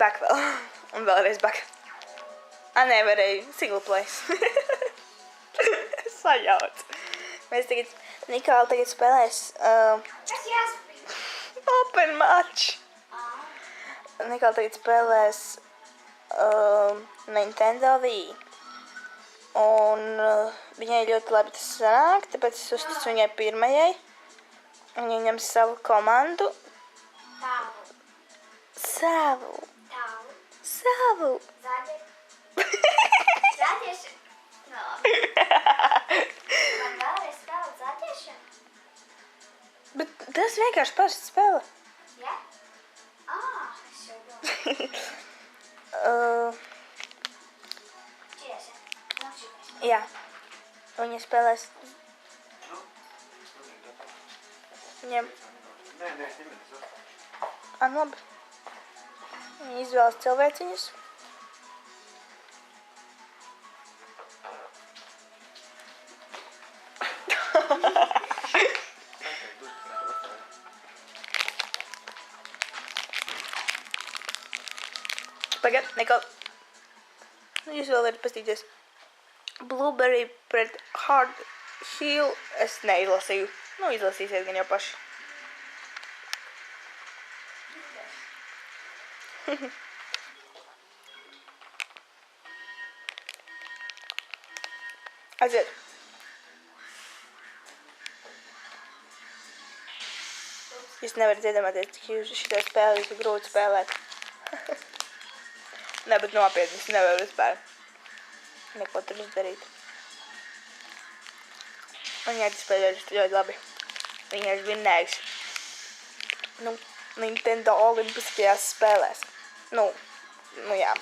back vēl. Un vēlreiz back. Nē, varēja single place. Sajauc. Mēs tagad, Nikāla tagad spēlēs open match. Nikāla tagad spēlēs Nintendo Wii. Un viņai ļoti labi tas sanāk, tāpēc es uzticu viņai pirmajai. Un viņa ņem savu komandu. Savu. Zaķieši. No, labi. Man vēlreiz spēlēt zaķiešiem? Bet tas vienkārši parasti spēle. Ja? Es jau domāju. Čies, ja? Nošķirties. Jā. Viņa spēlēs. Viņam. Nē, Labi. Viņa izvēlas cilvēciņus. Pagad, Nikol. Jūs vēl varat pastīties. Blueberry pret hard heel. Es neizlasīju. Izlasīsiet gan jau paši. Aiziet. Jūs nevarat iedomāties, cik šitā spēle ir grūti spēlēt. Ne, bet nopietni, es nevaru vispār neko tur izdarīt. Viņai tas spēlēs ļoti labi. Viņa ir vinnējis. Nintendo olimpiskajās spēlēs. Jā,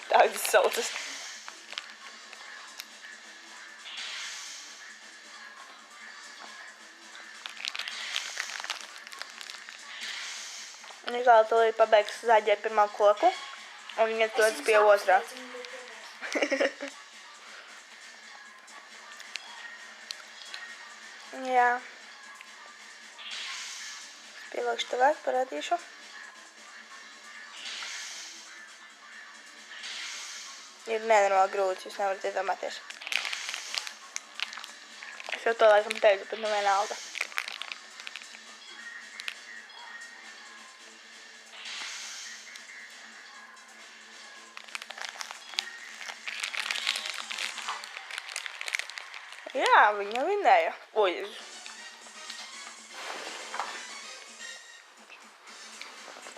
tā viss saucas. Nikāla tūlīt pabeigs zaģēt pirmā koku, un viņa dodas pie otrā. Jā. Pielikšu tuvāk, parādīšu. Ir nenormāli grūti, jūs nevarat iedomāties. Es jau to laikam teicu, bet vienalga. Jā, viņa vinnēja.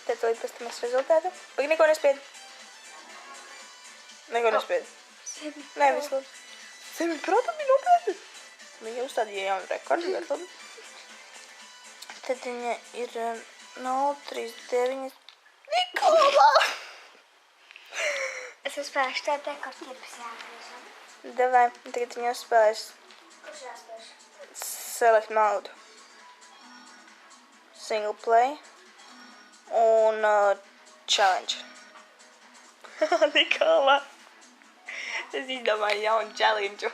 Tad to pastamies rezultātu. Pag neko nespied. Neko nespied. Nē, viss labi. 7% bija nopietni. Viņa uzstādīja jaunu rekordu, bet labi. Tad viņa ir 0,39. Nikola! Es uzspēlēšu tev rekordu ķirpes jāatgriežam. Davai, tagad viņa uzspēlēs. Kurš jāspēš? Select mode. Single play. Un challenge. Nikola. Es izdomāju jaunu challenge.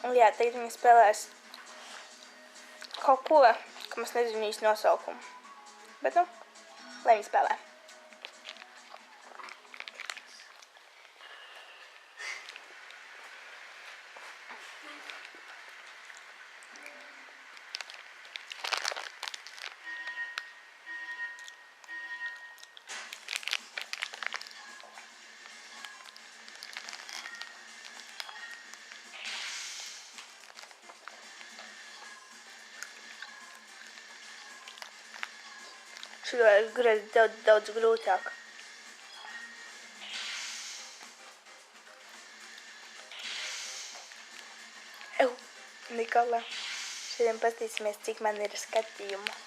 Un jā, tagad viņi spēlēs kaut ko, kam es nezinu īsti nosaukumu. Bet lai viņi spēlē. Šito ir daudz grūtāk. Nikola, šodien pastīsimies, cik man ir skatījumu.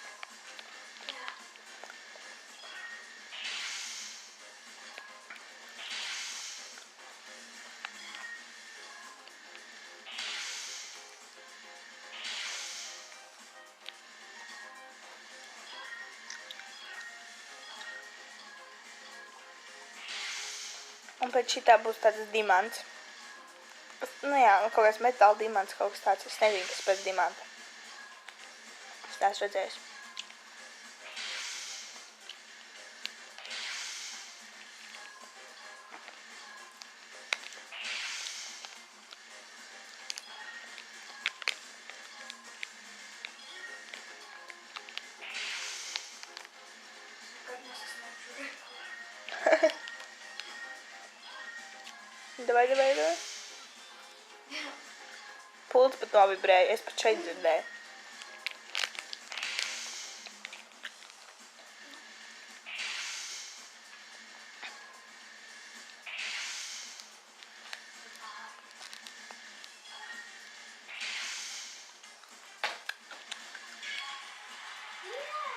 Un pēc šitā būs tāds dimants. Jā, kaut kāds metāla dimants, kaut kas tāds. Es nezinu, kas pēc dimanta. Es redzēšu. Kad nesasniegšu. Davai. Pults pat novibrēja, es pat šeit dzirdēju.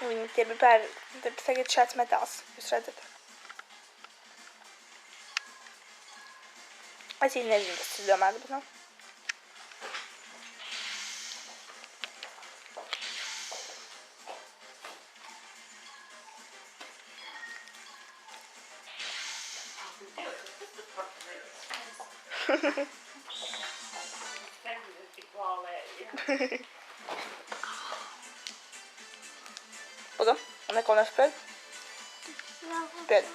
Viņi tie bija tagad šāds metāls, jūs redzat. Es īsti nezinu, kas tas domāts, bet nu. Paga, neko nespēj? Spēj.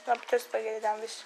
Labi, tas pagaidām viss.